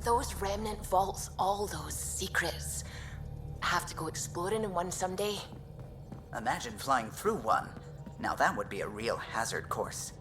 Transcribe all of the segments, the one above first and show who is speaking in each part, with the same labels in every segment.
Speaker 1: Those remnant vaults, all those secrets. Have to go exploring in one someday.
Speaker 2: Imagine flying through one. Now that would be a real hazard course.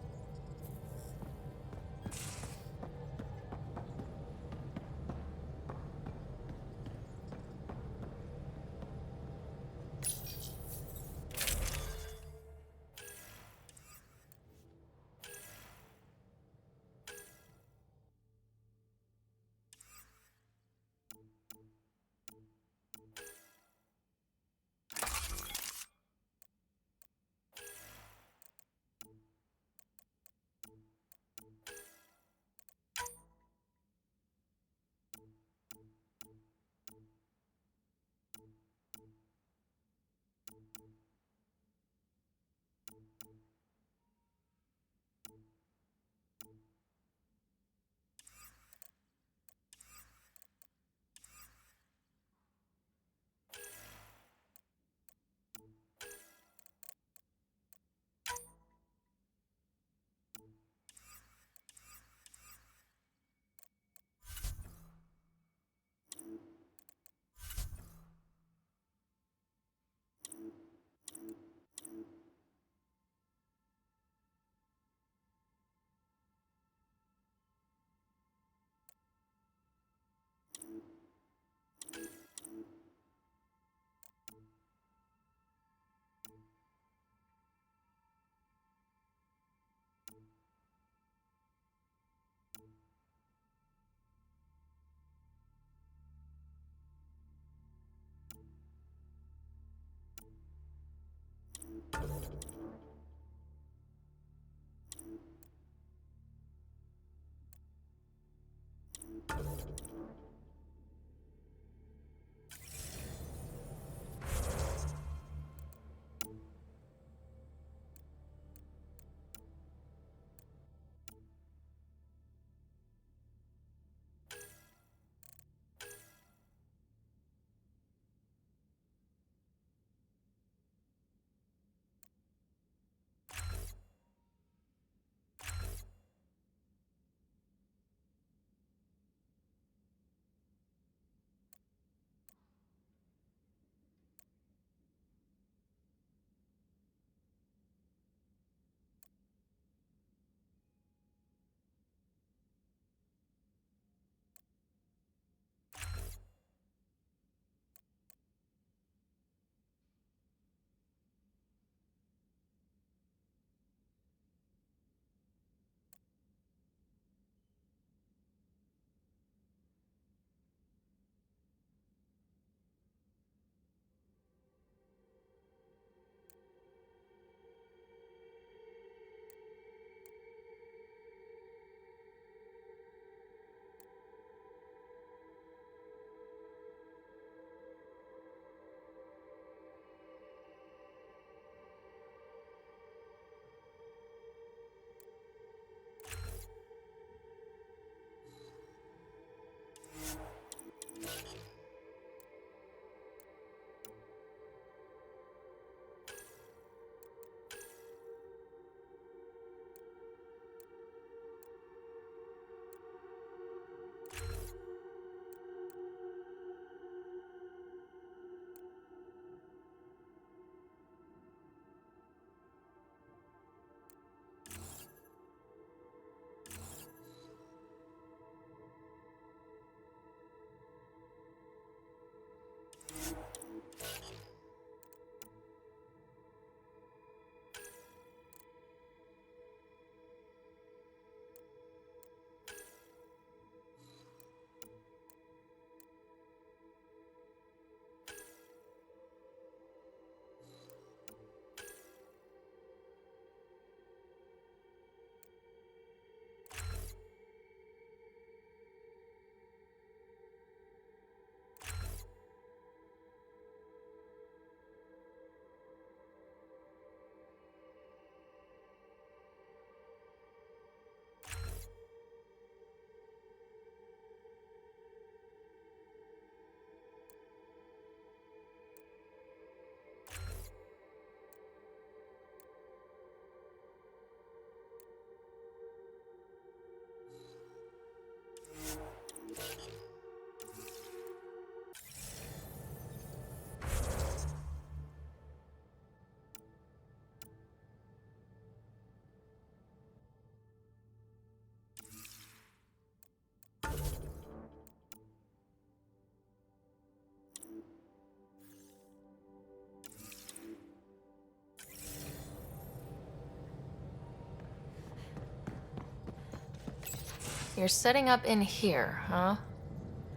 Speaker 1: You're setting up in here, huh?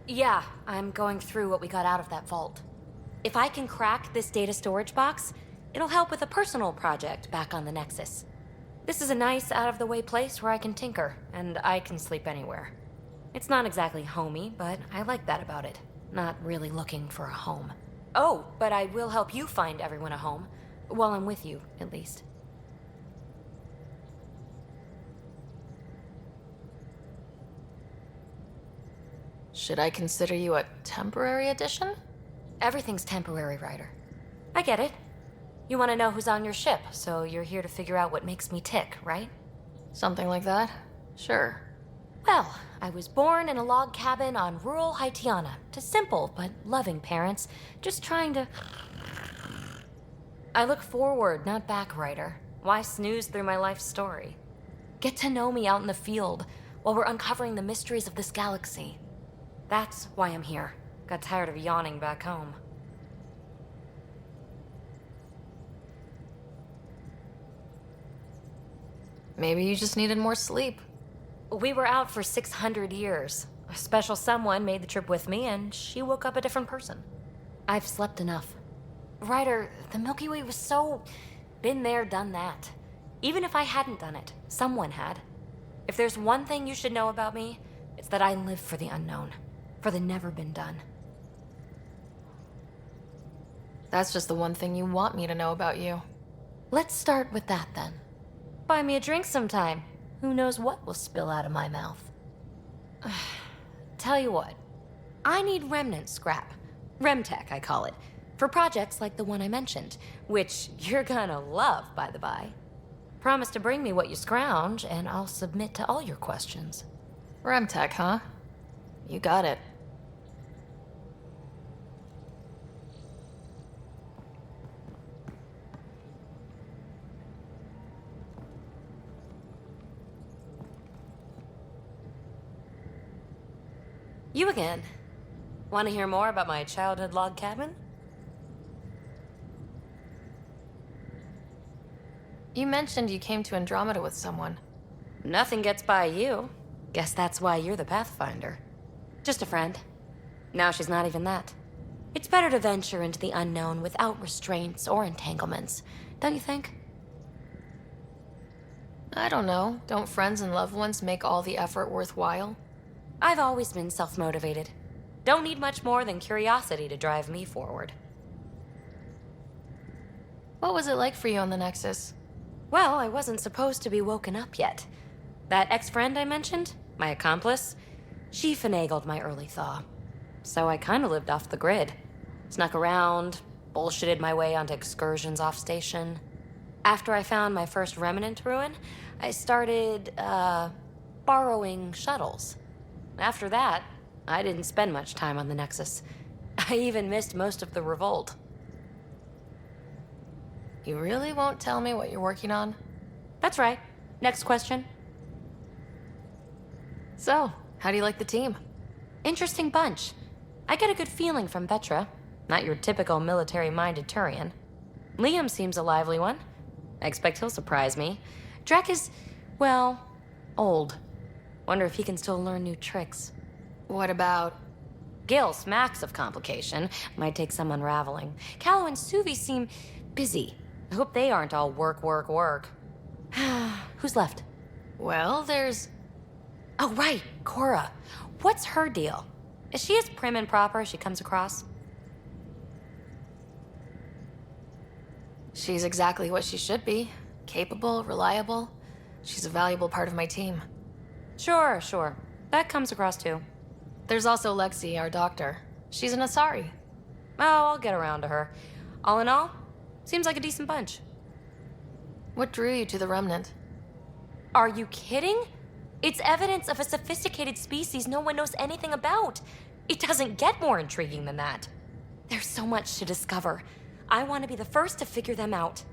Speaker 3: Yeah, I'm going through what we got out of that vault. If I can crack this data storage box, it'll help with a personal project back on the Nexus. This is a nice, out-of-the-way place where I can tinker, and I can sleep anywhere. It's not exactly homey, but I like that about it. Not really looking for a home. Oh, but I will help you find everyone a home. While I'm with you, at least.
Speaker 1: Should I consider you a temporary addition?
Speaker 3: Everything's temporary, Ryder. I get it. You want to know who's on your ship, so you're here to figure out what makes me tick, right?
Speaker 1: Something like that? Sure.
Speaker 3: Well, I was born in a log cabin on rural Haitiana to simple but loving parents, just trying to... I look forward, not back, Ryder. Why snooze through my life story? Get to know me out in the field while we're uncovering the mysteries of this galaxy. That's why I'm here. Got tired of yawning back home.
Speaker 1: Maybe you just needed more sleep.
Speaker 3: We were out for 600 years. A special someone made the trip with me, and she woke up a different person. I've slept enough. Ryder, the Milky Way was so... been there, done that. Even if I hadn't done it, someone had. If there's one thing you should know about me, it's that I live for the unknown. For the never been done.
Speaker 1: That's just the one thing you want me to know about you.
Speaker 3: Let's start with that, then. Buy me a drink sometime. Who knows what will spill out of my mouth. Tell you what, I need remnant scrap. Remtech, I call it. For projects like the one I mentioned, which you're gonna love, by the by. Promise to bring me what you scrounge, and I'll submit to all your questions.
Speaker 1: Remtech, huh? You got it.
Speaker 3: You again. Want to hear more about my childhood log cabin?
Speaker 1: You mentioned you came to Andromeda with someone.
Speaker 3: Nothing gets by you. Guess that's why you're the Pathfinder. Just a friend. Now she's not even that. It's better to venture into the unknown without restraints or entanglements, don't you think?
Speaker 1: I don't know. Don't friends and loved ones make all the effort worthwhile?
Speaker 3: I've always been self-motivated. Don't need much more than curiosity to drive me forward.
Speaker 1: What was it like for you on the Nexus?
Speaker 3: Well, I wasn't supposed to be woken up yet. That ex-friend I mentioned, my accomplice, she finagled my early thaw. So I kind of lived off the grid. Snuck around, bullshitted my way onto excursions off station. After I found my first remnant ruin, I started, borrowing shuttles. After that, I didn't spend much time on the Nexus. I even missed most of the revolt.
Speaker 1: You really won't tell me what you're working on?
Speaker 3: That's right. Next question.
Speaker 1: So, how do you like the team?
Speaker 3: Interesting bunch. I get a good feeling from Vetra. Not your typical military-minded Turian. Liam seems a lively one. I expect he'll surprise me. Drek is, well, old. Wonder if he can still learn new tricks.
Speaker 1: What about...
Speaker 3: Gil smacks of complication. Might take some unraveling. Callow and Suvi seem busy. I hope they aren't all work, work, work. Who's left?
Speaker 1: Well, there's...
Speaker 3: Oh, right, Cora. What's her deal? Is she as prim and proper as she comes across?
Speaker 1: She's exactly what she should be. Capable, reliable. She's a valuable part of my team.
Speaker 3: Sure, sure. That comes across too.
Speaker 1: There's also Lexi, our doctor. She's an Asari.
Speaker 3: Oh, I'll get around to her. All in all, seems like a decent bunch.
Speaker 1: What drew you to the Remnant?
Speaker 3: Are you kidding? It's evidence of a sophisticated species no one knows anything about. It doesn't get more intriguing than that. There's so much to discover. I want to be the first to figure them out.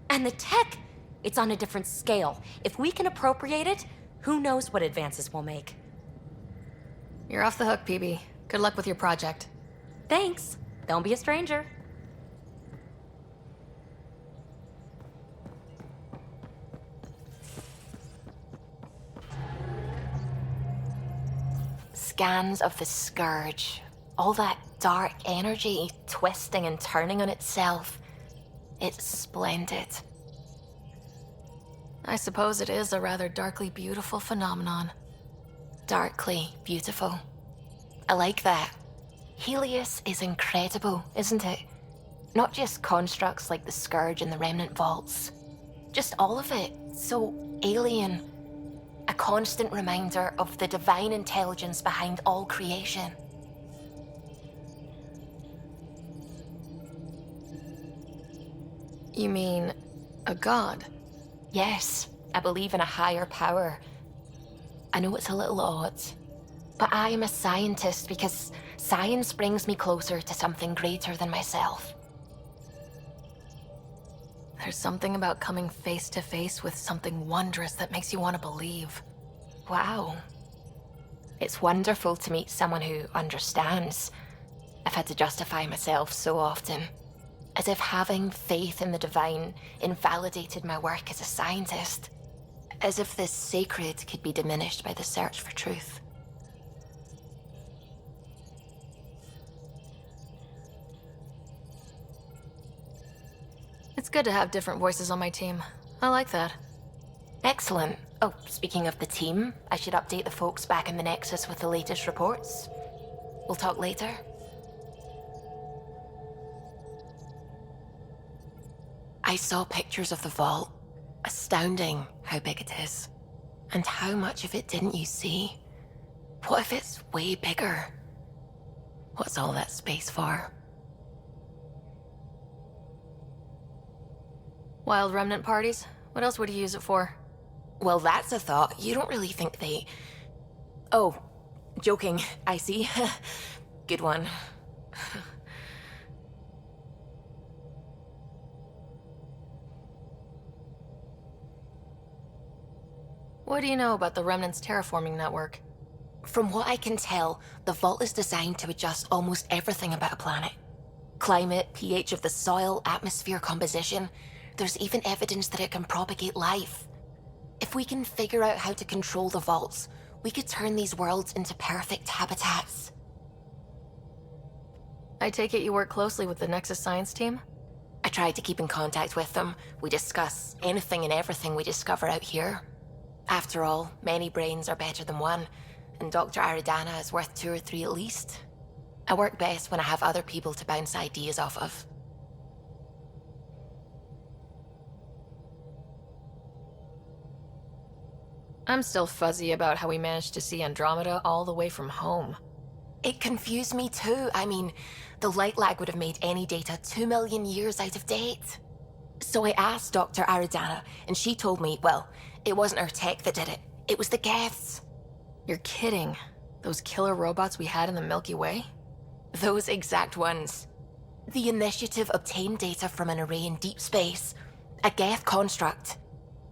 Speaker 3: And the tech, it's on a different scale. If we can appropriate it, who knows what advances we'll make.
Speaker 1: You're off the hook, PB. Good luck with your project.
Speaker 3: Thanks. Don't be a stranger.
Speaker 1: scans of the Scourge, all that dark energy twisting and turning on itself, it's splendid.
Speaker 4: I suppose it is a rather darkly beautiful phenomenon.
Speaker 1: Darkly beautiful. I like that. Helios is incredible, isn't it? Not just constructs like the Scourge and the Remnant Vaults. Just all of it. So alien. A constant reminder of the divine intelligence behind all creation.
Speaker 4: You mean a god?
Speaker 1: Yes, I believe in a higher power. I know it's a little odd, but I am a scientist because science brings me closer to something greater than myself.
Speaker 4: There's something about coming face to face with something wondrous that makes you want to believe.
Speaker 1: Wow. It's wonderful to meet someone who understands. I've had to justify myself so often, as if having faith in the divine invalidated my work as a scientist, as if this sacred could be diminished by the search for truth.
Speaker 4: It's good to have different voices on my team. I like that.
Speaker 1: Excellent. Oh, speaking of the team, I should update the folks back in the Nexus with the latest reports. We'll talk later. I saw pictures of the vault. Astounding how big it is. And how much of it didn't you see? What if it's way bigger? What's all that space for?
Speaker 4: Wild remnant parties? What else would you use it for?
Speaker 1: Well, that's a thought. You don't really think they... Oh, joking, I see. Good one.
Speaker 4: What do you know about the Remnant's terraforming network?
Speaker 1: From what I can tell, the vault is designed to adjust almost everything about a planet. Climate, pH of the soil, atmosphere composition. There's even evidence that it can propagate life. If we can figure out how to control the vaults, we could turn these worlds into perfect habitats.
Speaker 4: I take it you work closely with the Nexus science team?
Speaker 1: I try to keep in contact with them. We discuss anything and everything we discover out here. After all, many brains are better than one, and Dr. Aridana is worth 2 or 3 at least. I work best when I have other people to bounce ideas off of.
Speaker 4: I'm still fuzzy about how we managed to see Andromeda all the way from home.
Speaker 1: It confused me too. I mean, the light lag would have made any data 2 million years out of date. So I asked Dr. Aridana, and she told me, well, it wasn't her tech that did it. It was the Geths.
Speaker 4: You're kidding. Those killer robots we had in the Milky Way?
Speaker 1: Those exact ones. The initiative obtained data from an array in deep space, a Geth construct.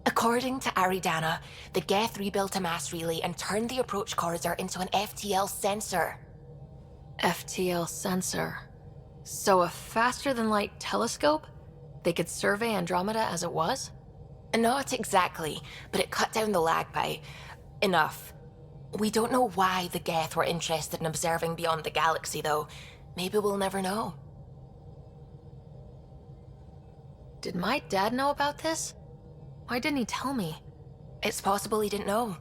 Speaker 1: According to Aridana, the Geth rebuilt a mass relay and turned the approach corridor into an FTL sensor.
Speaker 4: FTL sensor. So a faster-than-light telescope? They could survey Andromeda as it was?
Speaker 1: Not exactly, but it cut down the lag by enough. We don't know why the Geth were interested in observing beyond the galaxy, though. Maybe we'll never know.
Speaker 4: Did my dad know about this? Why didn't he tell me?
Speaker 1: It's possible he didn't know.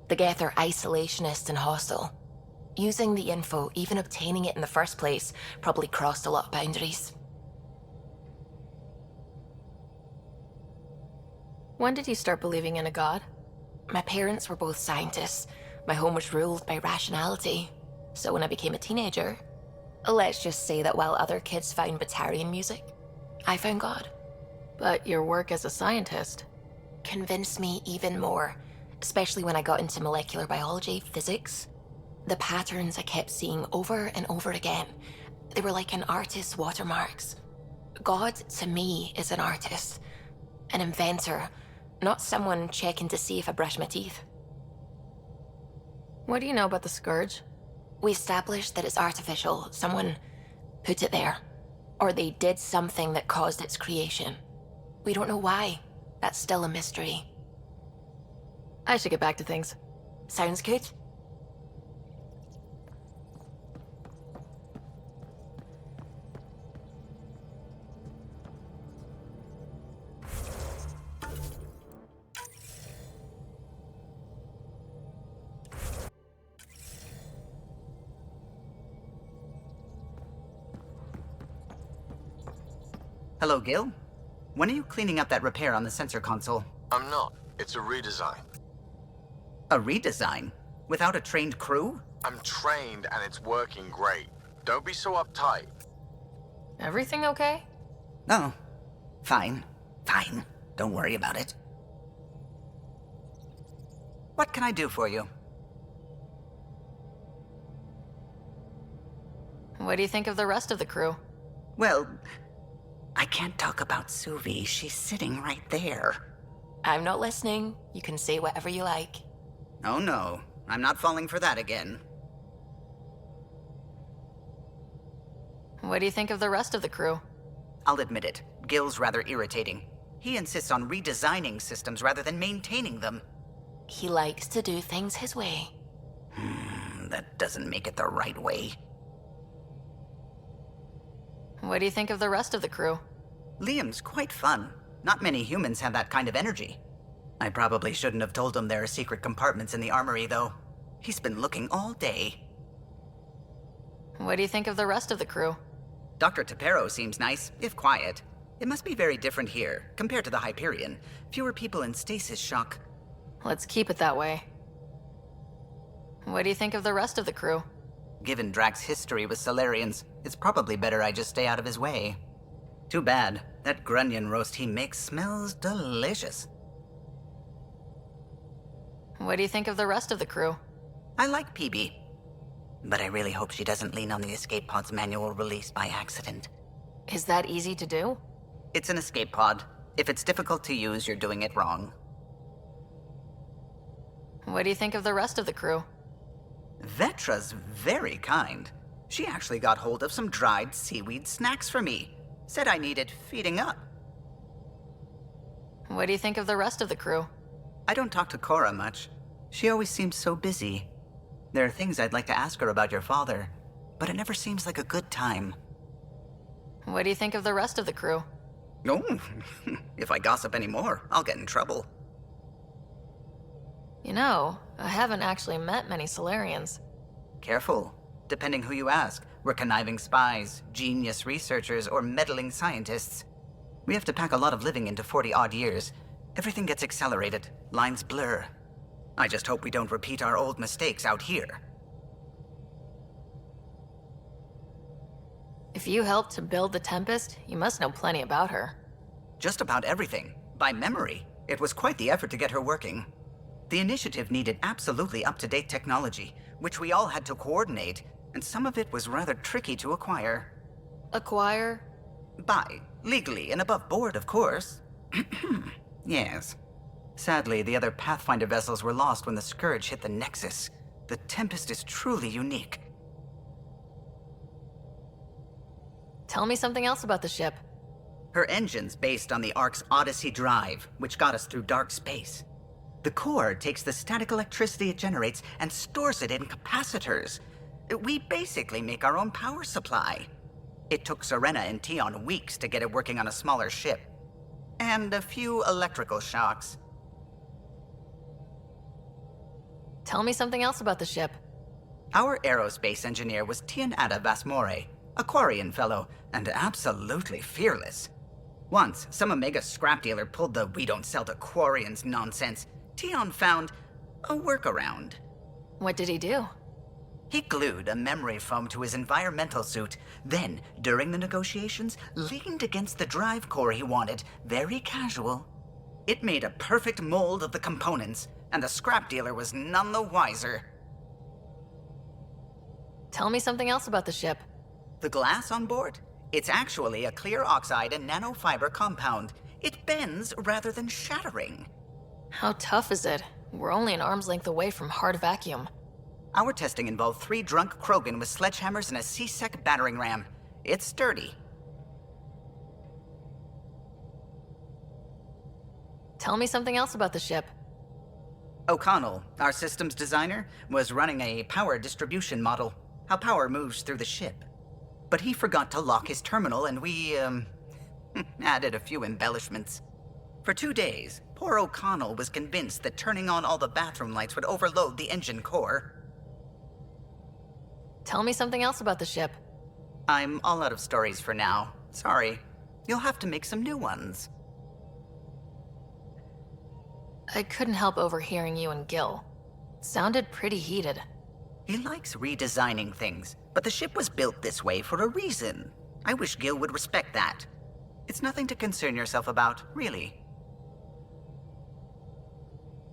Speaker 1: The Geth are isolationist and hostile. Using the info, even obtaining it in the first place, probably crossed a lot of boundaries.
Speaker 4: When did you start believing in a god?
Speaker 1: My parents were both scientists. My home was ruled by rationality. So when I became a teenager, let's just say that while other kids found Batarian music, I found God.
Speaker 4: But your work as a scientist
Speaker 1: convinced me even more, especially when I got into molecular biology, physics. The patterns I kept seeing over and over again, they were like an artist's watermarks. God, to me, is an artist, an inventor, not someone checking to see if I brush my teeth.
Speaker 4: What do you know about the Scourge?
Speaker 1: We established that it's artificial. Someone put it there. Or they did something that caused its creation. We don't know why. That's still a mystery.
Speaker 4: I should get back to things.
Speaker 1: Sounds good.
Speaker 2: Hello, Gil. When are you cleaning up that repair on the sensor console?
Speaker 5: I'm not. It's a redesign.
Speaker 2: A redesign? Without a trained crew?
Speaker 5: I'm trained and it's working great. Don't be so uptight.
Speaker 4: Everything okay?
Speaker 2: Oh, fine. Fine. Don't worry about it. What can I do for you?
Speaker 4: What do you think of the rest of the crew?
Speaker 2: Well, I can't talk about Suvi. She's sitting right there.
Speaker 1: I'm not listening. You can say whatever you like.
Speaker 2: Oh no, I'm not falling for that again.
Speaker 4: What do you think of the rest of the crew?
Speaker 2: I'll admit it, Gil's rather irritating. He insists on redesigning systems rather than maintaining them.
Speaker 1: He likes to do things his way.
Speaker 2: That doesn't make it the right way.
Speaker 4: What do you think of the rest of the crew?
Speaker 2: Liam's quite fun. Not many humans have that kind of energy. I probably shouldn't have told him there are secret compartments in the armory, though. He's been looking all day.
Speaker 4: What do you think of the rest of the crew?
Speaker 2: Dr. Tapero seems nice, if quiet. It must be very different here, compared to the Hyperion. Fewer people in stasis shock.
Speaker 4: Let's keep it that way. What do you think of the rest of the crew?
Speaker 2: Given Drax's history with Solarians, it's probably better I just stay out of his way. Too bad. That grunion roast he makes smells delicious.
Speaker 4: What do you think of the rest of the crew?
Speaker 2: I like PB. But I really hope she doesn't lean on the escape pod's manual release by accident.
Speaker 4: Is that easy to do?
Speaker 2: It's an escape pod. If it's difficult to use, you're doing it wrong.
Speaker 4: What do you think of the rest of the crew?
Speaker 2: Vetra's very kind. She actually got hold of some dried seaweed snacks for me. Said I needed feeding up.
Speaker 4: What do you think of the rest of the crew?
Speaker 2: I don't talk to Cora much. She always seems so busy. There are things I'd like to ask her about your father, but it never seems like a good time.
Speaker 4: What do you think of the rest of the crew?
Speaker 2: Oh, if I gossip anymore, I'll get in trouble.
Speaker 4: You know, I haven't actually met many Solarians.
Speaker 2: Careful. Depending who you ask, we're conniving spies, genius researchers, or meddling scientists. We have to pack a lot of living into 40-odd years. Everything gets accelerated, lines blur. I just hope we don't repeat our old mistakes out here.
Speaker 4: If you helped to build the Tempest, you must know plenty about her.
Speaker 2: Just about everything, by memory. It was quite the effort to get her working. The initiative needed absolutely up-to-date technology, which we all had to coordinate, and some of it was rather tricky to acquire.
Speaker 4: Acquire?
Speaker 2: Buy, legally and above board, of course. Yes. Sadly, the other Pathfinder vessels were lost when the Scourge hit the Nexus. The Tempest is truly unique.
Speaker 4: Tell me something else about the ship.
Speaker 2: Her engine's based on the Ark's Odyssey drive, which got us through dark space. The core takes the static electricity it generates and stores it in capacitors. We basically make our own power supply. It took Serena and Tion weeks to get it working on a smaller ship. And a few electrical shocks.
Speaker 4: Tell me something else about the ship.
Speaker 2: Our aerospace engineer was Tianada Vasmore, a Quarian fellow, and absolutely fearless. Once, some Omega scrap dealer pulled the "we don't sell to Quarians" nonsense. Tion found a workaround.
Speaker 4: What did he do?
Speaker 2: He glued a memory foam to his environmental suit, then, during the negotiations, leaned against the drive core he wanted, very casual. It made a perfect mold of the components, and the scrap dealer was none the wiser.
Speaker 4: Tell me something else about the ship.
Speaker 2: The glass on board? It's actually a clear oxide and nanofiber compound. It bends rather than shattering.
Speaker 4: How tough is it? We're only an arm's length away from hard vacuum.
Speaker 2: Our testing involved 3 drunk Krogan with sledgehammers and a C-Sec battering ram. It's sturdy.
Speaker 4: Tell me something else about the ship.
Speaker 2: O'Connell, our systems designer, was running a power distribution model, how power moves through the ship. But he forgot to lock his terminal and we, added a few embellishments. For 2 days, poor O'Connell was convinced that turning on all the bathroom lights would overload the engine core.
Speaker 4: Tell me something else about the ship.
Speaker 2: I'm all out of stories for now. Sorry. You'll have to make some new ones.
Speaker 4: I couldn't help overhearing you and Gil. Sounded pretty heated.
Speaker 2: He likes redesigning things, but the ship was built this way for a reason. I wish Gil would respect that. It's nothing to concern yourself about, really.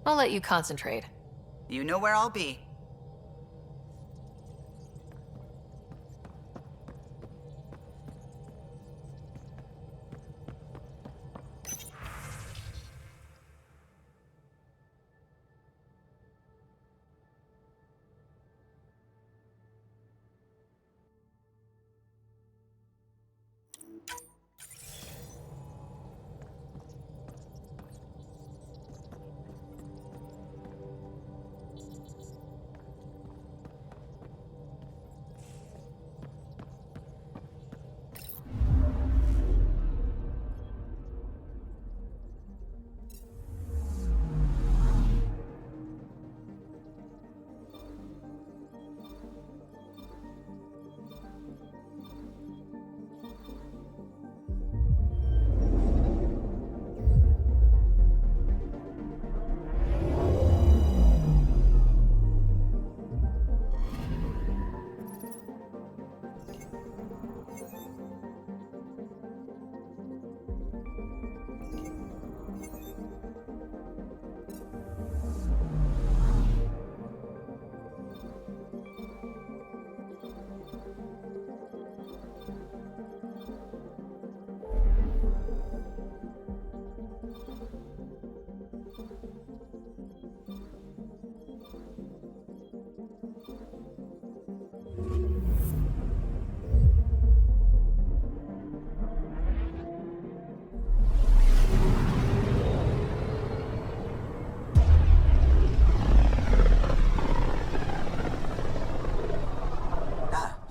Speaker 4: I'll let you concentrate.
Speaker 2: You know where I'll be.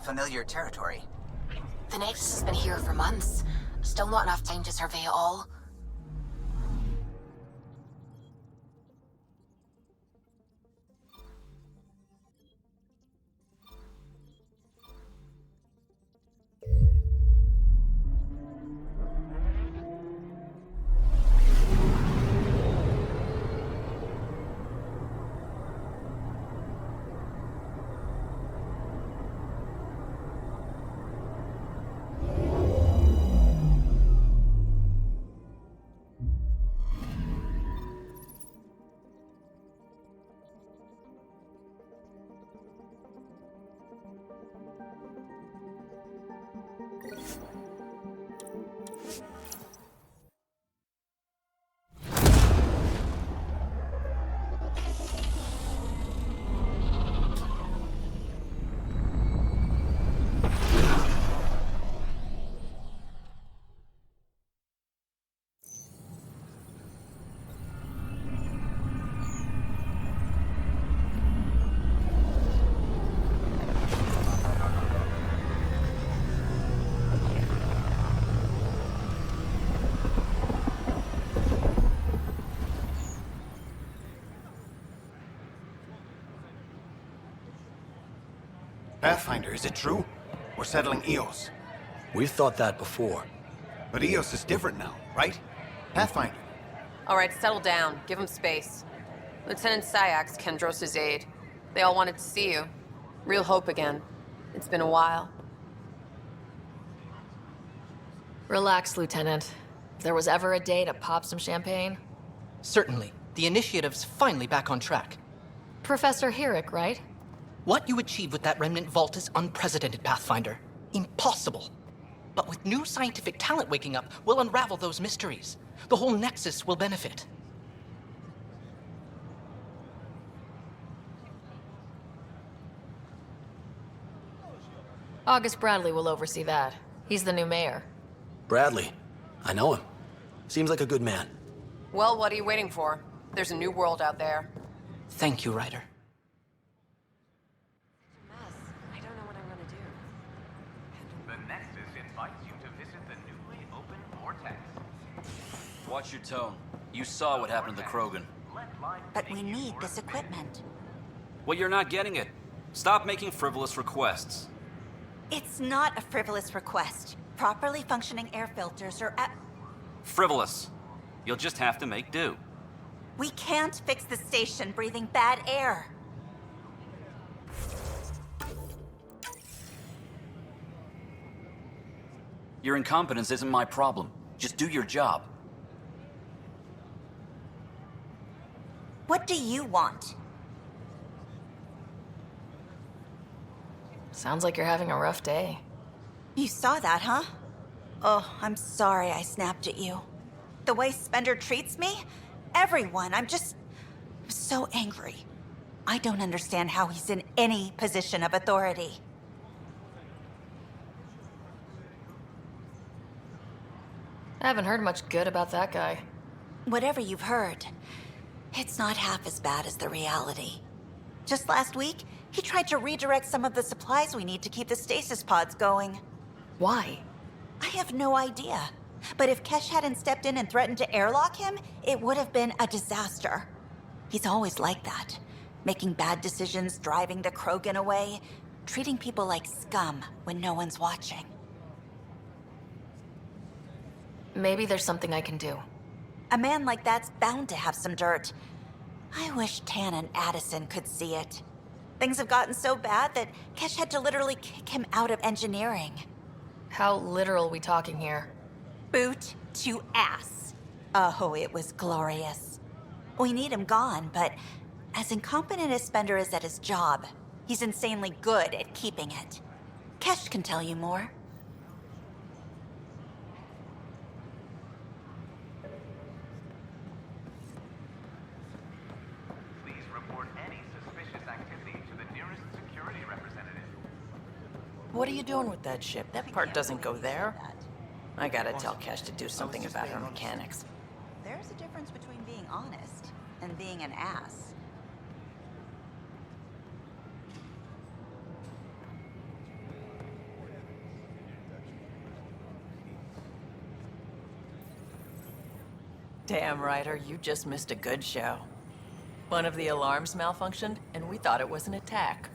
Speaker 2: Familiar territory.
Speaker 1: The Nexus has been here for months. Still not enough time to survey it all.
Speaker 6: Pathfinder, is it true? We're settling EOS.
Speaker 7: We've thought that before.
Speaker 6: But EOS is different now, right? Pathfinder.
Speaker 8: All right, settle down. Give him space. Lieutenant Syak's Kendros' aide. They all wanted to see you. Real hope again. It's been a while.
Speaker 4: Relax, Lieutenant. If there was ever a day to pop some champagne.
Speaker 9: Certainly. The initiative's finally back on track.
Speaker 4: Professor Herrick, right?
Speaker 9: What you achieved with that remnant vault is unprecedented, Pathfinder. Impossible. But with new scientific talent waking up, we'll unravel those mysteries. The whole Nexus will benefit.
Speaker 4: August Bradley will oversee that. He's the new mayor.
Speaker 7: Bradley. I know him. Seems like a good man.
Speaker 8: Well, what are you waiting for? There's a new world out there.
Speaker 9: Thank you, Ryder.
Speaker 8: I don't know what I'm gonna do.
Speaker 10: The Nexus invites you to visit the newly opened Vortex.
Speaker 11: Watch your tone. You saw what happened to the Krogan.
Speaker 12: But we need this equipment.
Speaker 11: Well, you're not getting it. Stop making frivolous requests.
Speaker 12: It's not a frivolous request. Properly functioning air filters are at...
Speaker 11: Frivolous. You'll just have to make do.
Speaker 12: We can't fix the station breathing bad air.
Speaker 11: Your incompetence isn't my problem. Just do your job.
Speaker 12: What do you want?
Speaker 4: Sounds like you're having a rough day.
Speaker 12: You saw that, huh? Oh, I'm sorry I snapped at you. The way Spender treats me? Everyone, I'm so angry. I don't understand how he's in any position of authority.
Speaker 4: I haven't heard much good about that guy.
Speaker 12: Whatever you've heard, it's not half as bad as the reality. Just last week, he tried to redirect some of the supplies we need to keep the stasis pods going.
Speaker 4: Why?
Speaker 12: I have no idea. But if Kesh hadn't stepped in and threatened to airlock him, it would have been a disaster. He's always like that. Making bad decisions, driving the Krogan away, treating people like scum when no one's watching.
Speaker 4: Maybe there's something I can do.
Speaker 12: A man like that's bound to have some dirt. I wish Tan and Addison could see it. Things have gotten so bad that Kesh had to literally kick him out of engineering.
Speaker 4: How literal we talking here?
Speaker 12: Boot to ass. Oh, it was glorious. We need him gone, but as incompetent as Spender is at his job, he's insanely good at keeping it. Kesh can tell you more.
Speaker 10: Please report any suspicious activity to the nearest security representative.
Speaker 13: What are you doing with that ship? That part doesn't go there. I gotta tell Kesh to do something about her mechanics.
Speaker 12: There's a difference between being honest and being an ass.
Speaker 13: Damn, Ryder, you just missed a good show. One of the alarms malfunctioned, and we thought it was an attack.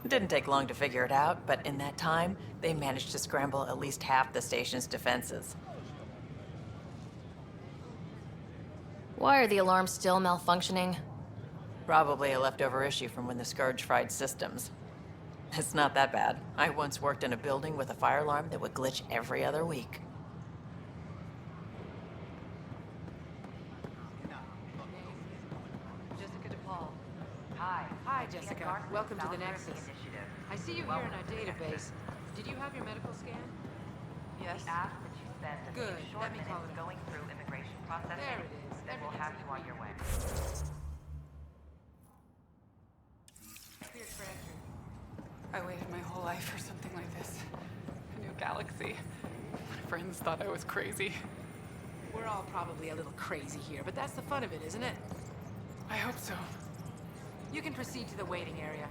Speaker 13: It didn't take long to figure it out, but in that time, they managed to scramble at least half the station's defenses.
Speaker 4: Why are the alarms still malfunctioning?
Speaker 13: Probably a leftover issue from when the Scourge fried systems. It's not that bad. I once worked in a building with a fire alarm that would glitch every other week.
Speaker 14: Hi, Jessica. Welcome to the Nexus. I see you here in our database. Did you have your medical scan? Yes. Good. Let me call it going through immigration processing. There it is. Then we'll have you on your way. Cleared for entry.
Speaker 15: I waited my whole life for something like this. A new galaxy. My friends thought I was crazy.
Speaker 14: We're all probably a little crazy here, but that's the fun of it, isn't it?
Speaker 15: I hope so.
Speaker 14: You can proceed to the waiting area.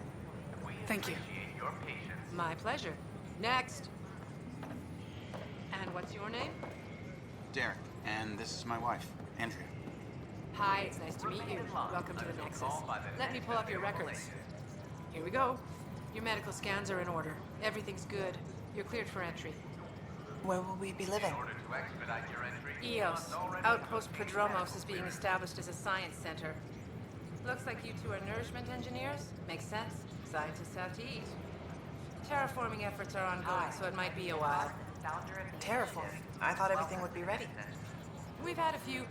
Speaker 15: Thank you.
Speaker 10: Your patience.
Speaker 14: My pleasure. Next. And what's your name?
Speaker 6: Derek, and this is my wife, Andrea.
Speaker 14: Hi, it's nice to meet you. Welcome to the Nexus. Let me pull up your records. Here we go. Your medical scans are in order. Everything's good. You're cleared for entry.
Speaker 13: Where will we be living?
Speaker 14: EOS. Outpost Prodromos is being established as a science center. Looks like you two are nourishment engineers. Makes sense. Scientists have to eat. Terraforming efforts are ongoing, so it might be a while.
Speaker 13: Terraforming? I thought everything would be ready.
Speaker 14: We've had a few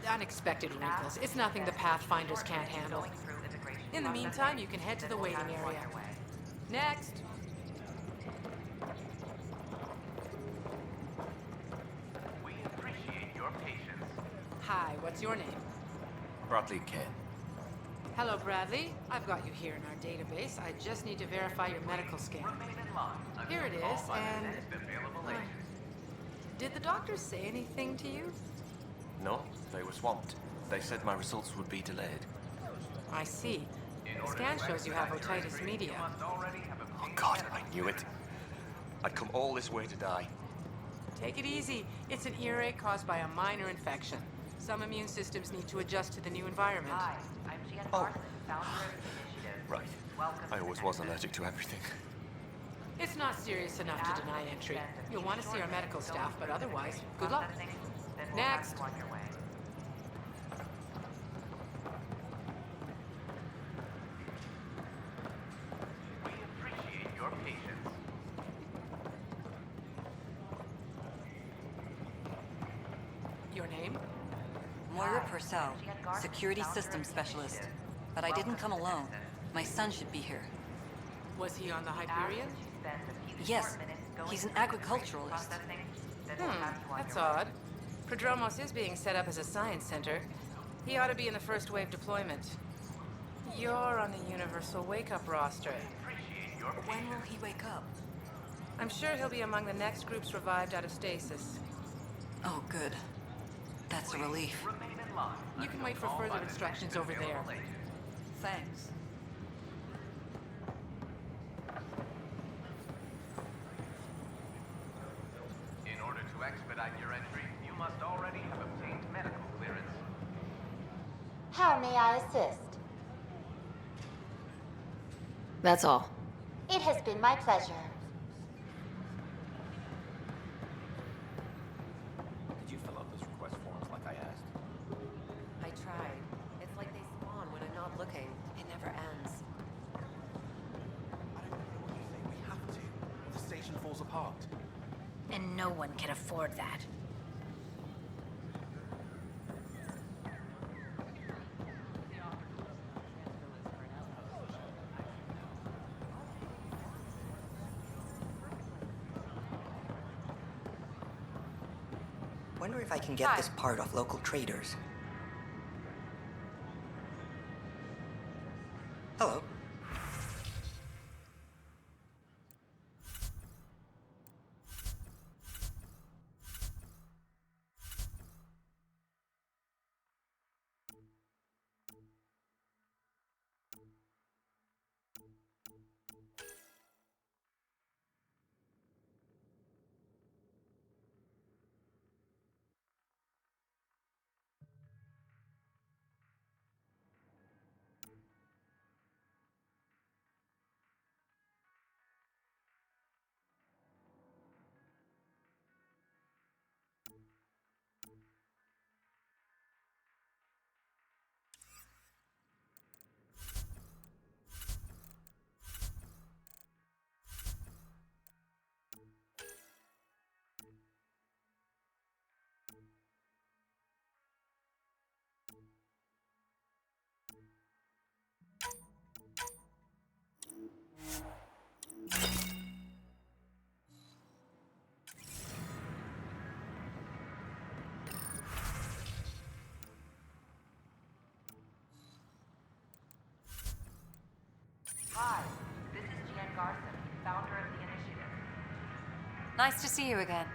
Speaker 14: unexpected wrinkles. It's nothing the Pathfinders can't handle. In the meantime, you can head to the waiting area. Next.
Speaker 10: We appreciate your patience.
Speaker 14: Hi, what's your name?
Speaker 11: Bradley Ken.
Speaker 14: Hello, Bradley. I've got you here in our database. I just need to verify your medical scan. Here it is, and... Did the doctors say anything to you?
Speaker 16: No, they were swamped. They said my results would be delayed.
Speaker 14: I see. The scan shows you have otitis media.
Speaker 16: Oh God, I knew it. I'd come all this way to die.
Speaker 14: Take it easy. It's an earache caused by a minor infection. Some immune systems need to adjust to the new environment.
Speaker 16: Oh. Right. I always was allergic to everything.
Speaker 14: It's not serious enough to deny entry. You'll want to see our medical staff, but otherwise, good luck. Next.
Speaker 10: We appreciate your patience.
Speaker 14: Your name?
Speaker 17: Moira Purcell, Security Systems Specialist. But I didn't come alone. My son should be here.
Speaker 14: Was he on the Hyperion?
Speaker 17: Yes, he's an agriculturalist.
Speaker 14: That's odd. Prodromos is being set up as a science center. He ought to be in the first wave deployment. You're on the Universal Wake-Up roster.
Speaker 17: When will he wake up?
Speaker 14: I'm sure he'll be among the next groups revived out of stasis.
Speaker 17: Oh, good. That's a relief.
Speaker 14: You can wait for further instructions over there.
Speaker 17: Thanks.
Speaker 10: In order to expedite your entry, you must already have obtained medical clearance.
Speaker 18: How may I assist?
Speaker 4: That's all.
Speaker 18: It has been my pleasure.
Speaker 10: Did you fill out those request forms like I asked?
Speaker 8: I tried. It's like they spawn when I'm not looking. It never ends.
Speaker 6: I don't know what you think. We have to. The station falls apart.
Speaker 1: And no one can afford that.
Speaker 19: Wonder if I can get this part off local traders. Hello.
Speaker 20: Hi, this is Jan Garson, founder of the initiative.
Speaker 17: Nice to see you again.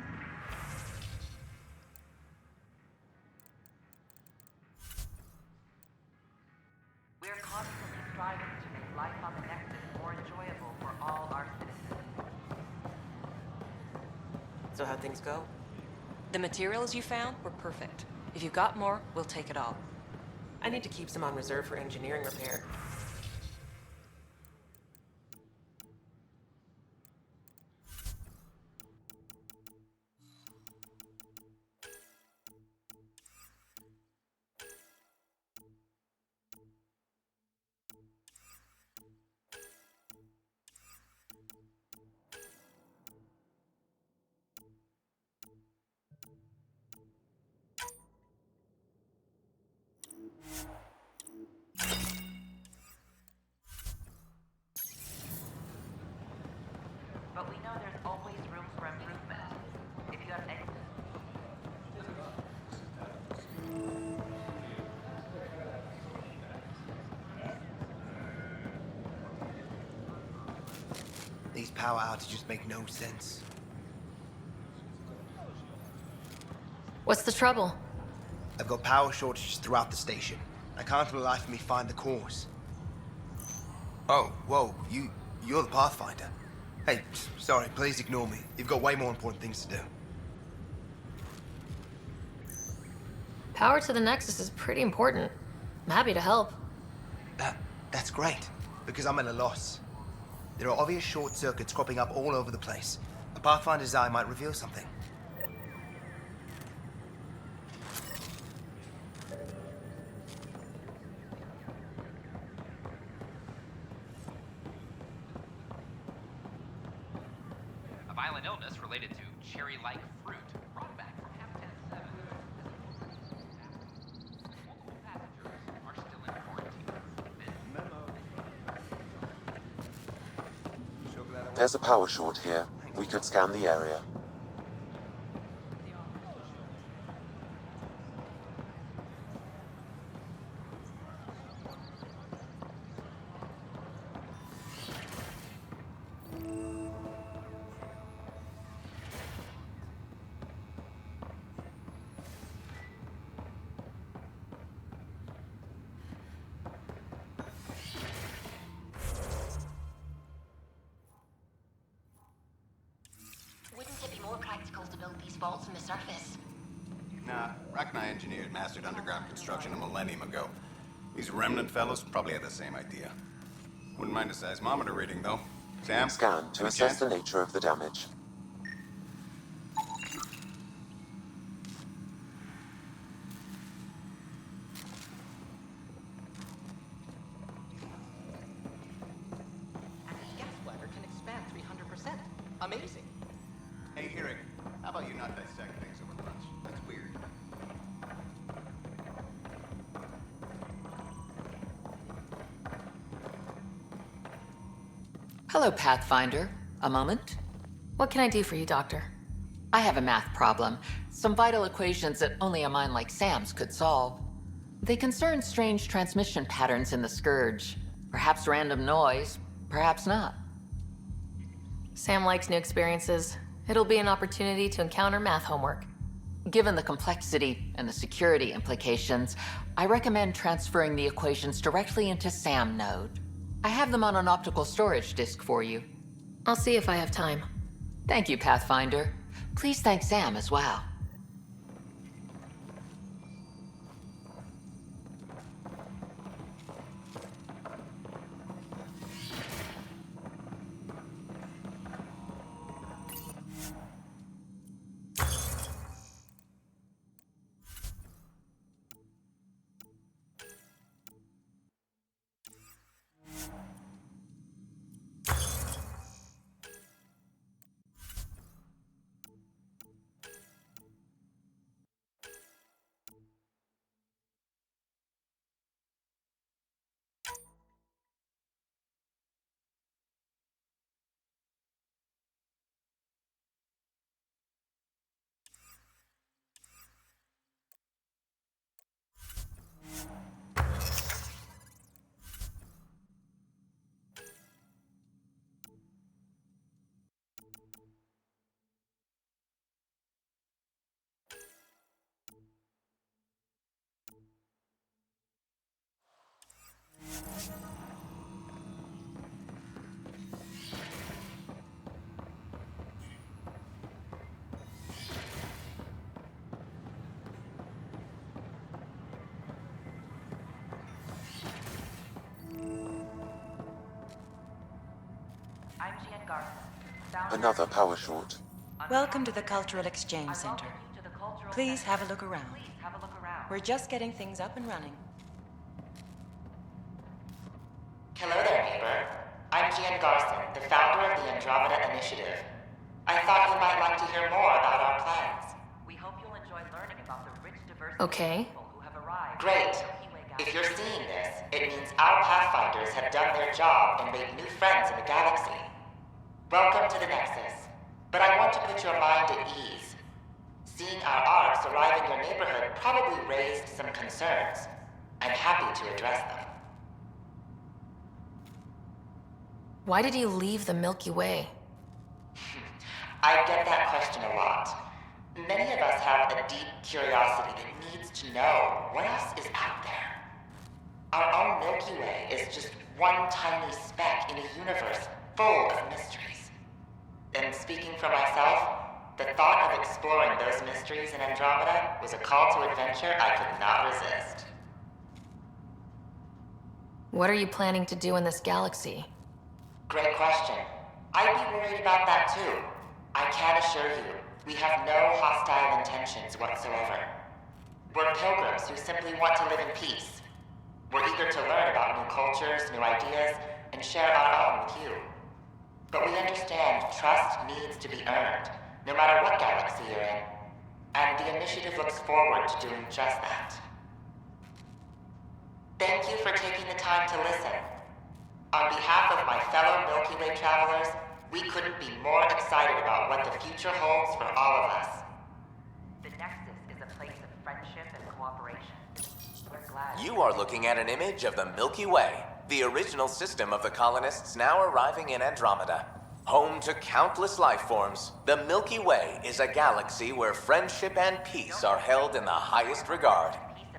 Speaker 20: We're constantly striving to make life on the Nexus more enjoyable for all our citizens.
Speaker 21: So how'd things go?
Speaker 8: The materials you found were perfect. If you've got more, we'll take it all.
Speaker 21: I need to keep some on reserve for engineering repair.
Speaker 20: But we know there's always room for improvement. If you have any...
Speaker 6: These power outages make no sense.
Speaker 4: What's the trouble?
Speaker 6: I've got power shortages throughout the station. I can't for the life of me find the cause. Oh, whoa, you're the Pathfinder. Hey, sorry, please ignore me. You've got way more important things to do.
Speaker 4: Power to the Nexus is pretty important. I'm happy to help.
Speaker 6: That's great, because I'm at a loss. There are obvious short circuits cropping up all over the place. A Pathfinder's eye might reveal something.
Speaker 10: A violent illness related to cherry-like fruit brought back from Habitat 7. Multiple passengers are still in quarantine.
Speaker 3: There's a power short here. We could scan the area.
Speaker 1: Wouldn't it be more practical to build these vaults on the surface?
Speaker 22: Nah, Rachni engineers mastered underground construction a millennium ago. These remnant fellows probably had the same idea. Wouldn't mind a seismometer reading, though. Sam?
Speaker 3: Scan to
Speaker 22: any
Speaker 3: assess
Speaker 22: chance?
Speaker 3: the nature of the damage.
Speaker 9: And his gas bladder can expand 300%. Amazing.
Speaker 22: Hey, Eric, how about you not dissect things over lunch? That's weird.
Speaker 13: Hello, Pathfinder. A moment?
Speaker 4: What can I do for you, Doctor?
Speaker 13: I have a math problem. Some vital equations that only a mind like Sam's could solve. They concern strange transmission patterns in the Scourge. Perhaps random noise, perhaps not.
Speaker 4: Sam likes new experiences. It'll be an opportunity to encounter math homework.
Speaker 13: Given the complexity and the security implications, I recommend transferring the equations directly into SAM node. I have them on an optical storage disk for you.
Speaker 4: I'll see if I have time.
Speaker 13: Thank you, Pathfinder. Please thank Sam as well.
Speaker 3: Another power short.
Speaker 23: Welcome to the Cultural Exchange Center. Please have a look around. We're just getting things up and running.
Speaker 24: Hello there, neighbor. I'm Gian Garson, the founder of the Andromeda Initiative. I thought you might like to hear more about our plans.
Speaker 20: We hope you'll enjoy learning about the rich diversity
Speaker 4: Okay.
Speaker 20: of people who have arrived.
Speaker 24: Great. If you're seeing this, it means our Pathfinders have done their job and made new friends in the galaxy. Welcome to the Nexus. But I want to put your mind at ease. Seeing our arcs arrive in your neighborhood probably raised some concerns. I'm happy to address them.
Speaker 4: Why did you leave the Milky Way?
Speaker 24: I get that question a lot. Many of us have a deep curiosity that needs to know what else is out there. Our own Milky Way is just one tiny speck in a universe full of mysteries. And speaking for myself, the thought of exploring those mysteries in Andromeda was a call to adventure I could not resist.
Speaker 4: What are you planning to do in this galaxy?
Speaker 24: Great question. I'd be worried about that too. I can assure you, we have no hostile intentions whatsoever. We're pilgrims who simply want to live in peace. We're eager to learn about new cultures, new ideas, and share our own with you. But we understand trust needs to be earned, no matter what galaxy you're in. And the initiative looks forward to doing just that. Thank you for taking the time to listen. On behalf of my fellow Milky Way travelers, we couldn't be more excited about what the future holds for all of us.
Speaker 20: The Nexus is a place of friendship and cooperation. We're glad.
Speaker 2: You are looking at an image of the Milky Way, the original system of the colonists now arriving in Andromeda. Home to countless life forms, the Milky Way is a galaxy where friendship and peace are held in the highest regard.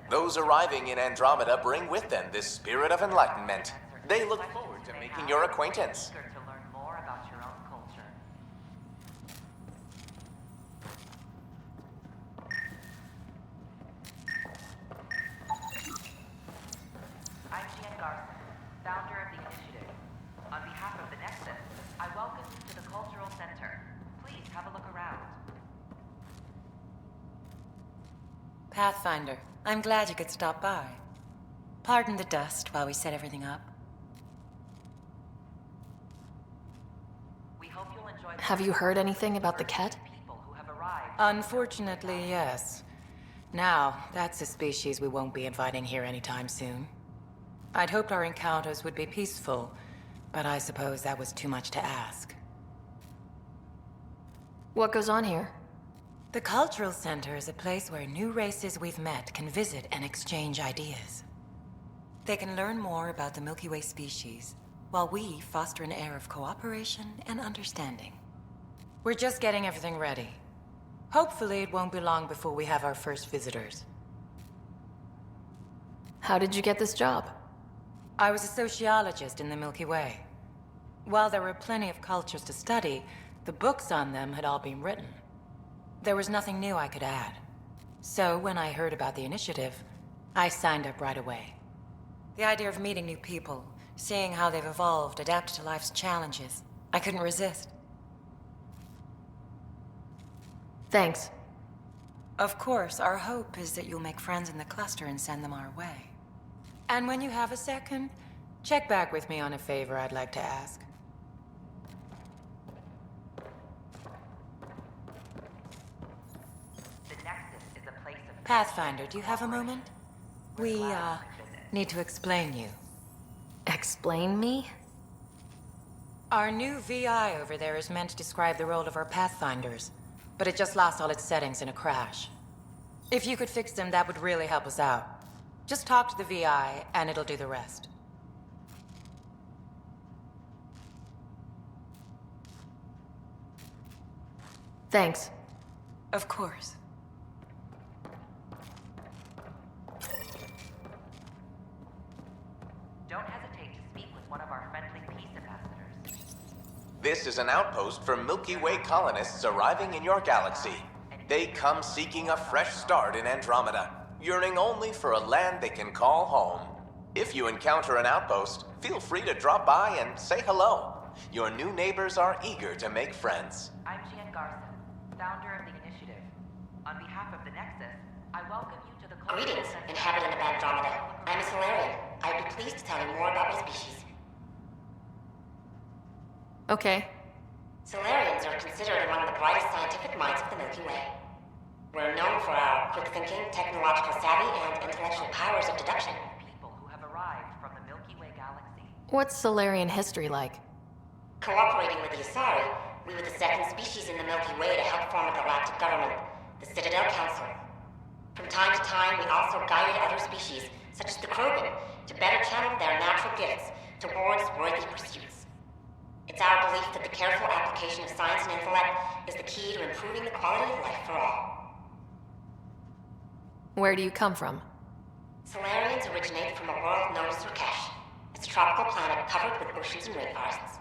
Speaker 2: Those arriving in Andromeda bring with them this spirit of enlightenment. They look forward to making your acquaintance.
Speaker 20: Eager to learn more about your own culture. I'm Gian Garson, founder of the initiative. On behalf of the Nexus, I welcome you to the Cultural Center. Please have a look around.
Speaker 23: Pathfinder, I'm glad you could stop by. Pardon the dust while we set everything up.
Speaker 20: We hope you'll enjoy.
Speaker 4: Have you heard anything about the Ket?
Speaker 23: Unfortunately, yes. Now, that's a species we won't be inviting here anytime soon. I'd hoped our encounters would be peaceful, but I suppose that was too much to ask.
Speaker 4: What goes on here?
Speaker 23: The Cultural Center is a place where new races we've met can visit and exchange ideas. They can learn more about the Milky Way species, while we foster an air of cooperation and understanding. We're just getting everything ready. Hopefully it won't be long before we have our first visitors.
Speaker 4: How did you get this job?
Speaker 23: I was a sociologist in the Milky Way. While there were plenty of cultures to study, the books on them had all been written. There was nothing new I could add. So when I heard about the initiative, I signed up right away. The idea of meeting new people, seeing how they've evolved, adapted to life's challenges, I couldn't resist.
Speaker 4: Thanks.
Speaker 23: Of course, our hope is that you'll make friends in the cluster and send them our way. And when you have a second, check back with me on a favor I'd like to ask.
Speaker 20: The Nexus is a place of
Speaker 23: Pathfinder, do you have a moment? We, need to explain you.
Speaker 4: Explain me?
Speaker 23: Our new VI over there is meant to describe the role of our Pathfinders, but it just lost all its settings in a crash. If you could fix them, that would really help us out. Just talk to the VI, and it'll do the rest.
Speaker 4: Thanks.
Speaker 23: Of course.
Speaker 20: Don't hesitate to speak with one of our friendly peace ambassadors.
Speaker 2: This is an outpost for Milky Way colonists arriving in your galaxy. They come seeking a fresh start in Andromeda, yearning only for a land they can call home. If you encounter an outpost, feel free to drop by and say hello. Your new neighbors are eager to make friends.
Speaker 20: I'm Gian Garson, founder of the initiative. On behalf of the Nexus, I welcome you to the
Speaker 24: Greetings, inhabitant of Andromeda. I'm a Solarian. I'd be pleased to tell you more about my species.
Speaker 4: Okay.
Speaker 24: Solarians are considered among the brightest scientific minds of the Milky Way. We're known for our quick thinking, technological savvy, and intellectual powers of deduction.
Speaker 20: People who have arrived from the Milky Way galaxy.
Speaker 4: What's Solarian history like?
Speaker 24: Cooperating with the Asari, we were the second species in the Milky Way to help form a galactic government, the Citadel Council. From time to time, we also guided other species, such as the Krogan, to better channel their natural gifts towards worthy pursuits. It's our belief that the careful application of science and intellect is the key to improving the quality of life for all.
Speaker 4: Where do you come from?
Speaker 24: Solarians originate from a world known as Surkesh. It's a tropical planet covered with oceans and rainforests.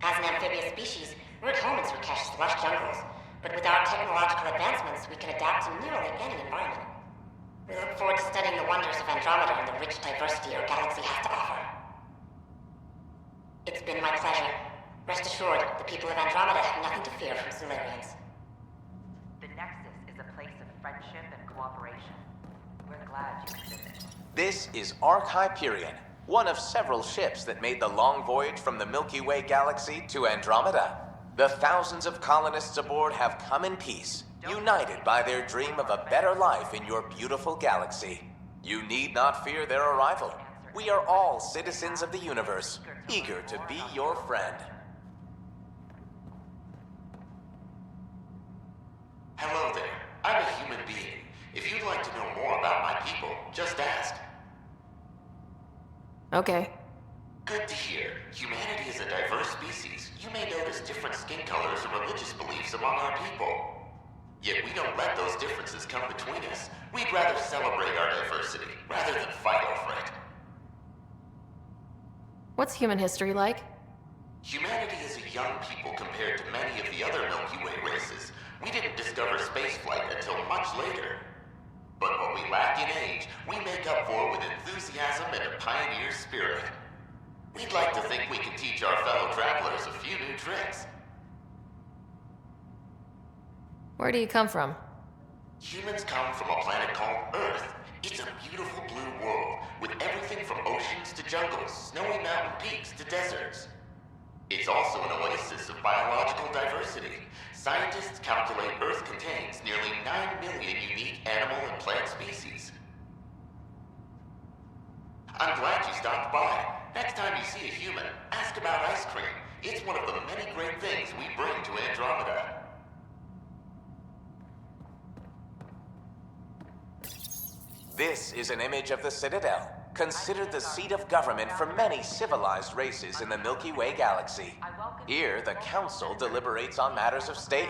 Speaker 24: As an amphibious species, we're at home in Surkesh's lush jungles, but with our technological advancements, we can adapt to nearly any environment. We look forward to studying the wonders of Andromeda and the rich diversity our galaxy has to offer. It's been my pleasure. Rest assured, the people of Andromeda have nothing to fear from Solarians.
Speaker 20: The Nexus is a place of friendship and cooperation. We're glad you existed.
Speaker 2: This is Ark Hyperion, one of several ships that made the long voyage from the Milky Way galaxy to Andromeda. The thousands of colonists aboard have come in peace, united by their dream of a better life in your beautiful galaxy. You need not fear their arrival. We are all citizens of the universe, eager to be your friend.
Speaker 5: Hello there. I'm a human being. If you'd like to know more about my people, just ask.
Speaker 4: Okay.
Speaker 5: Good to hear. Humanity is a diverse species. You may notice different skin colors and religious beliefs among our people. Yet we don't let those differences come between us. We'd rather celebrate our diversity, rather than fight over it.
Speaker 4: What's human history like?
Speaker 5: Humanity is a young people compared to many of the other Milky Way races. We didn't discover spaceflight until much later. But what we lack in age, we make up for with enthusiasm and a pioneer spirit. We'd like to think we can teach our fellow travelers a few new tricks.
Speaker 4: Where do you come from?
Speaker 5: Humans come from a planet called Earth. It's a beautiful blue world, with everything from oceans to jungles, snowy mountain peaks to deserts. It's also an oasis of biological diversity. Scientists calculate Earth contains nearly 9 million unique animal and plant species. I'm glad you stopped by. Next time you see a human, ask about ice cream. It's one of the many great things we bring to Andromeda.
Speaker 2: This is an image of the Citadel, considered the seat of government for many civilized races in the Milky Way galaxy. Here, the Council deliberates on matters of state.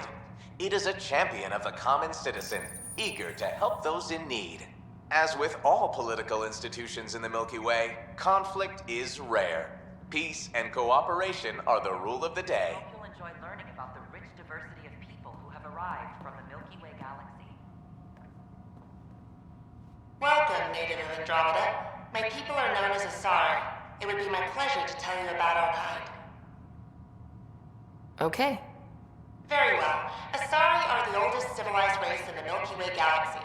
Speaker 2: It is a champion of the common citizen, eager to help those in need. As with all political institutions in the Milky Way, conflict is rare. Peace and cooperation are the rule of the day.
Speaker 20: I hope you'll enjoy learning about the rich diversity of people who have arrived from the Milky Way galaxy.
Speaker 24: Welcome, native of Andromeda. My people are known as Asari. It would be my pleasure to tell you about our kind.
Speaker 4: Okay.
Speaker 24: Very well. Asari are the oldest civilized race in the Milky Way galaxy.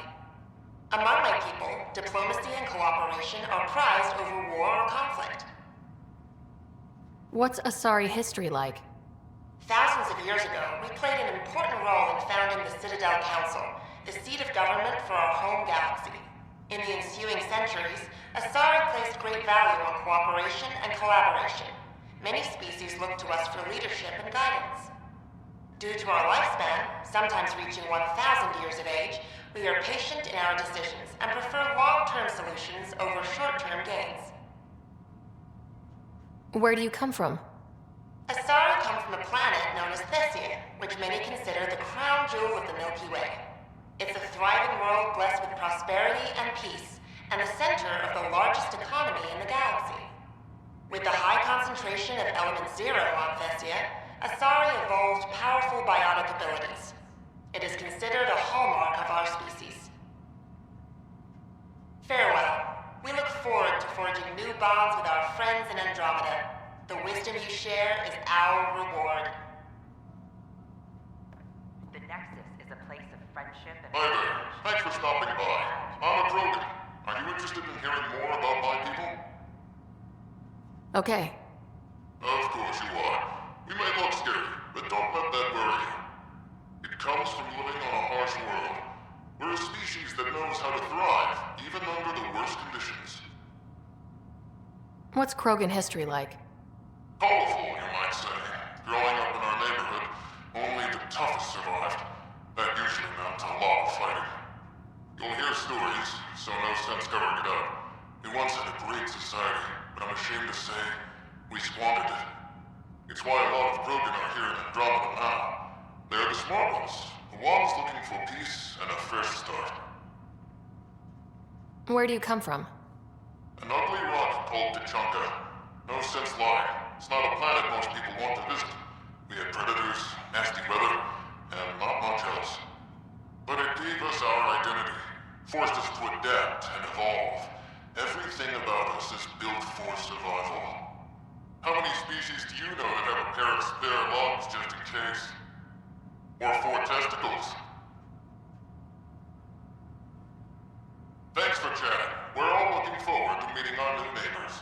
Speaker 24: Among my people, diplomacy and cooperation are prized over war or conflict.
Speaker 4: What's Asari history like?
Speaker 24: Thousands of years ago, we played an important role in founding the Citadel Council, the seat of government for our home galaxy. In the ensuing centuries, Asari placed great value on cooperation and collaboration. Many species look to us for leadership and guidance. Due to our lifespan, sometimes reaching 1,000 years of age, we are patient in our decisions and prefer long-term solutions over short-term gains.
Speaker 4: Where do you come from?
Speaker 24: Asari come from a planet known as Thesia, which many consider the crown jewel of the Milky Way. It's a thriving world blessed with prosperity and peace, and the center of the largest economy in the galaxy. With the high concentration of element zero on Thesia, Asari evolved powerful biotic abilities. It is considered a hallmark of our species. Farewell. We look forward to forging new bonds with our friends in Andromeda. The wisdom you share is our reward.
Speaker 20: The Nexus is a place of friendship and...
Speaker 7: Hi there. Thanks for stopping by. I'm a Krogan. Are you interested in hearing more about my people?
Speaker 4: Okay.
Speaker 7: Of course you are. We may look scary, but don't let that worry you. It comes from living on a harsh world. We're a species that knows how to thrive, even under the worst conditions.
Speaker 4: What's Krogan history like?
Speaker 7: Colorful, you might say. Growing up in our neighborhood, only the toughest survived. That usually meant a lot of fighting. You'll hear stories, so no sense covering it up. We once had a great society, but I'm ashamed to say, we squandered it. It's why a lot of Krogan are here in Andromeda now. They're the smart ones, the ones looking for peace and a fresh start.
Speaker 4: Where do you come from?
Speaker 7: An ugly rock called Tachanka. No sense lying. It's not a planet most people want to visit. We had predators, nasty weather, and not much else. But it gave us our identity, forced us to adapt and evolve. Everything about us is built for survival. How many species species do you know that have a pair of spare lungs just in case? Or 4 testicles? Thanks for chatting. We're all looking forward to meeting our new neighbors.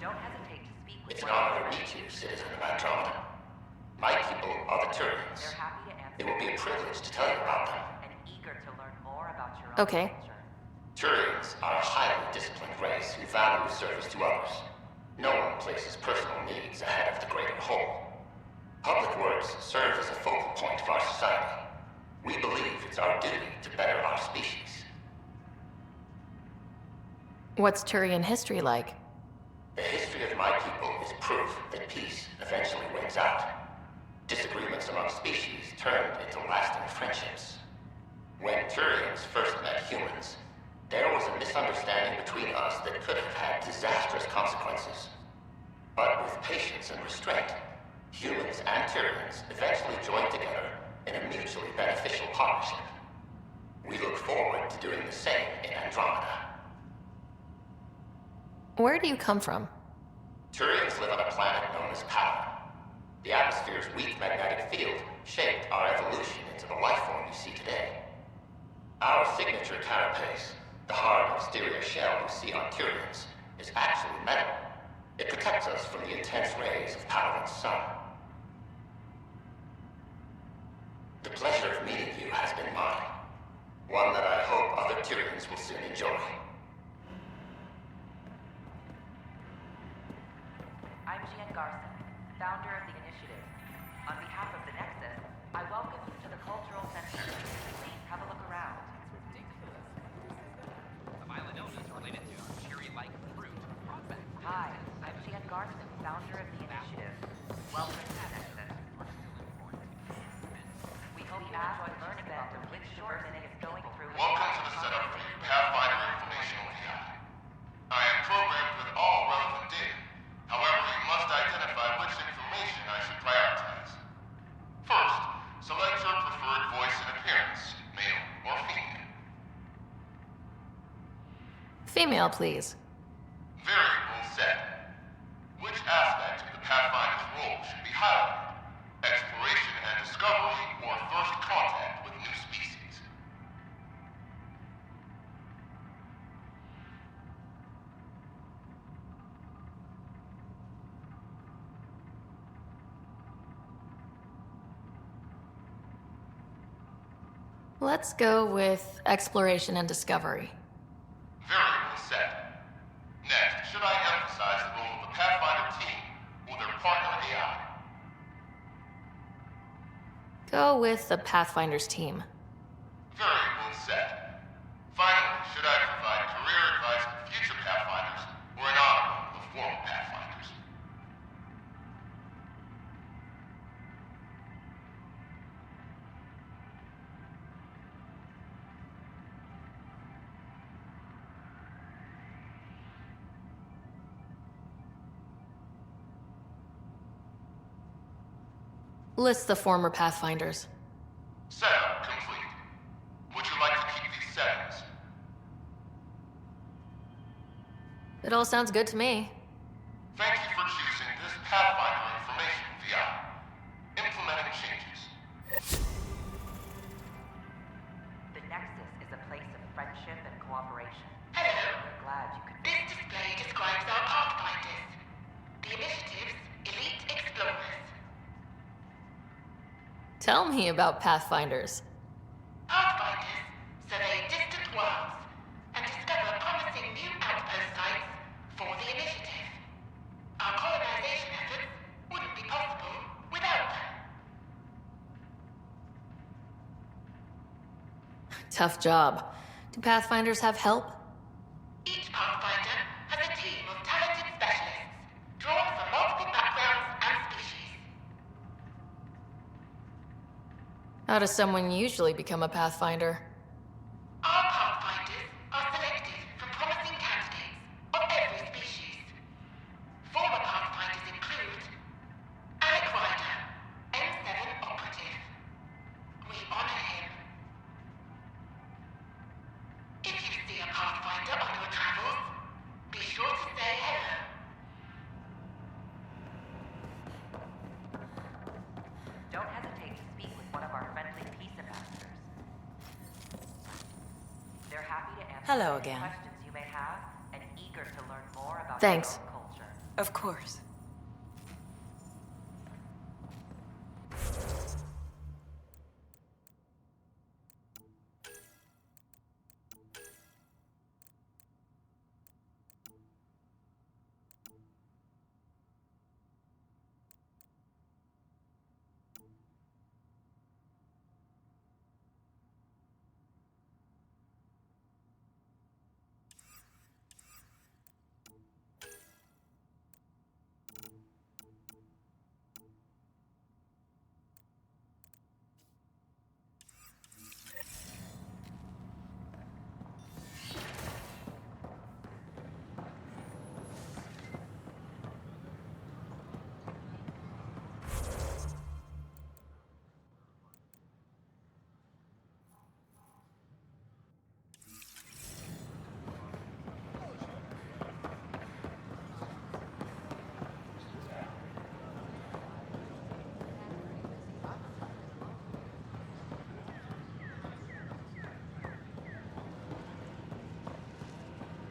Speaker 20: Don't hesitate to speak with
Speaker 5: It's an honor to meet you, citizen of Andromeda. My people are the Turians.
Speaker 20: They're happy to answer.
Speaker 5: It will be a privilege to tell you about them.
Speaker 20: And eager to learn more about your own
Speaker 4: Okay.
Speaker 20: culture.
Speaker 5: Turians are a highly disciplined race who value service to others. No one places personal needs ahead of the greater whole. Public works serve as a focal point of our society. We believe it's our duty to better our species.
Speaker 4: What's Turian history like?
Speaker 5: The history of my people is proof that peace eventually wins out. Disagreements among species turned into lasting friendships. When Turians first met humans, there was a misunderstanding between us that could have had disastrous consequences. But with patience and restraint, humans and Turians eventually joined together in a mutually beneficial partnership. We look forward to doing the same in Andromeda.
Speaker 4: Where do you come from?
Speaker 5: Turians live on a planet known as Power. The atmosphere's weak magnetic field shaped our evolution into the life form you see today. Our signature carapace, the hard exterior shell you see on Turians, is actually metal. It protects us from the intense rays of Paladin's sun. The pleasure of meeting you has been mine. One that I hope other Turians will soon enjoy.
Speaker 20: I'm Gian Garson, founder of the initiative. On behalf of the Nexus, I welcome you to the Cultural Center. Please have a look around. Hi, I'm Gian Garson, founder of the initiative. Welcome to the Nexus. We hope you enjoy learning about the rich diversity is going through.
Speaker 7: Welcome to the setup for your Pathfinder informational VI. I am programmed with all relevant data. However, you must identify which information I should prioritize. First, select your preferred voice and appearance, male or female.
Speaker 4: Female, please.
Speaker 7: Variable set. Which aspect of the Pathfinder's role should be highlighted? Exploration and discovery, or first contact with new species?
Speaker 4: Let's go with exploration and discovery.
Speaker 7: Variable set. Next, should I emphasize the role of the Pathfinder team or their partner AI?
Speaker 4: Go with the Pathfinder's team.
Speaker 7: Variable set. Finally, should I provide career advice for future Pathfinders or an honor of the former Pathfinders?
Speaker 4: List the former Pathfinders.
Speaker 7: Setup complete. Would you like to keep these settings?
Speaker 4: It all sounds good to me.
Speaker 7: Thank you for choosing this Pathfinder information VI. Implementing changes.
Speaker 20: The Nexus is a place of friendship and cooperation.
Speaker 24: Hello.
Speaker 20: We're glad you could.
Speaker 24: This display describes our Pathfinders. The initiative's elite explorers.
Speaker 4: Tell me about Pathfinders.
Speaker 24: Pathfinders survey distant worlds and discover promising new outpost sites for the initiative. Our colonization efforts wouldn't be possible without them.
Speaker 4: Tough job. Do Pathfinders have help?
Speaker 24: Each Pathfinder has a team of talented specialists drawn from multiple backgrounds and species.
Speaker 4: How does someone usually become a Pathfinder?
Speaker 24: Our Pathfinders are selected from promising candidates of every species. Former Pathfinders include Alec Ryder, M7 operative. We honor him. If you see a Pathfinder on your
Speaker 23: Hello again.
Speaker 20: Questions you may have, and eager to learn more about
Speaker 4: Thanks.
Speaker 20: your own culture.
Speaker 23: Of course.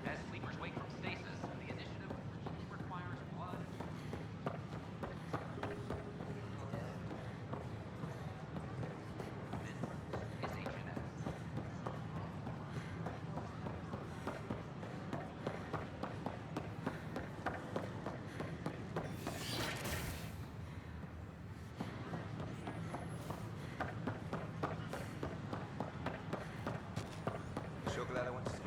Speaker 10: As sleepers wake from stasis, the initiative requires blood. This is HNS.
Speaker 6: Sure glad I went to school.